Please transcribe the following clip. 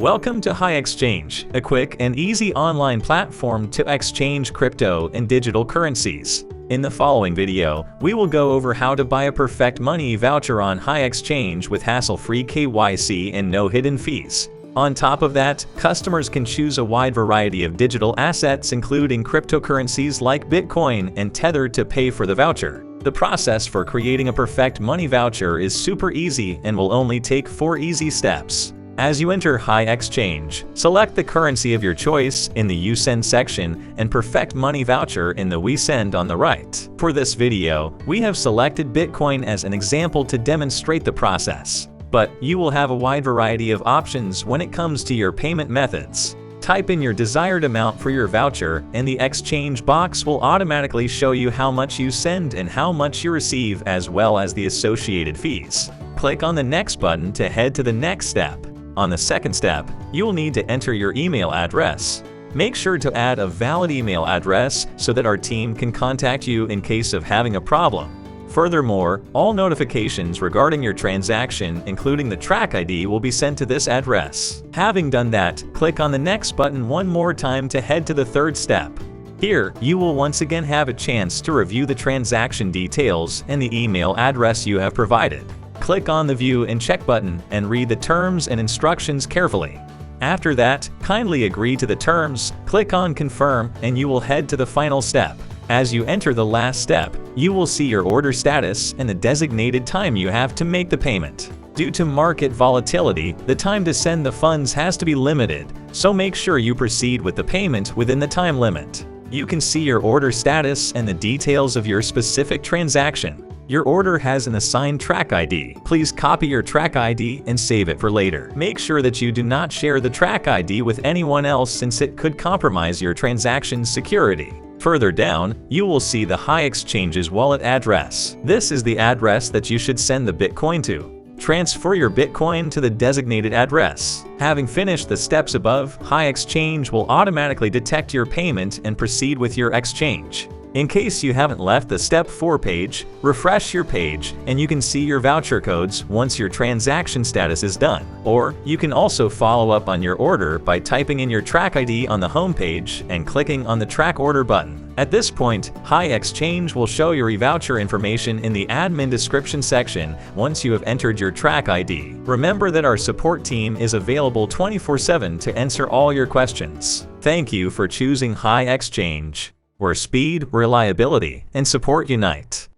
Welcome to HiExchange, a quick and easy online platform to exchange crypto and digital currencies. In the following video, we will go over how to buy a Perfect Money Voucher on HiExchange with hassle-free KYC and no hidden fees. On top of that, customers can choose a wide variety of digital assets including cryptocurrencies like Bitcoin and Tether to pay for the voucher. The process for creating a Perfect Money Voucher is super easy and will only take 4 easy steps. As you enter HiExchange, select the currency of your choice in the You Send section and Perfect Money Voucher in the We Send on the right. For this video, we have selected Bitcoin as an example to demonstrate the process, but you will have a wide variety of options when it comes to your payment methods. Type in your desired amount for your voucher and the exchange box will automatically show you how much you send and how much you receive as well as the associated fees. Click on the Next button to head to the next step. On the second step, you will need to enter your email address. Make sure to add a valid email address so that our team can contact you in case of having a problem. Furthermore, all notifications regarding your transaction, including the track ID, will be sent to this address. Having done that, click on the Next button one more time to head to the third step. Here, you will once again have a chance to review the transaction details and the email address you have provided. Click on the View and Check button and read the terms and instructions carefully. After that, kindly agree to the terms, click on Confirm, and you will head to the final step. As you enter the last step, you will see your order status and the designated time you have to make the payment. Due to market volatility, the time to send the funds has to be limited, so make sure you proceed with the payment within the time limit. You can see your order status and the details of your specific transaction. Your order has an assigned track ID. Please copy your track ID and save it for later. Make sure that you do not share the track ID with anyone else since it could compromise your transaction's security. Further down, you will see the HiExchange's wallet address. This is the address that you should send the Bitcoin to. Transfer your Bitcoin to the designated address. Having finished the steps above, HiExchange will automatically detect your payment and proceed with your exchange. In case you haven't left the Step 4 page, refresh your page and you can see your voucher codes once your transaction status is done. Or you can also follow up on your order by typing in your track ID on the home page and clicking on the Track Order button. At this point, HiExchange will show your e-voucher information in the admin description section once you have entered your track ID. Remember that our support team is available 24/7 to answer all your questions. Thank you for choosing HiExchange, where speed, reliability, and support unite.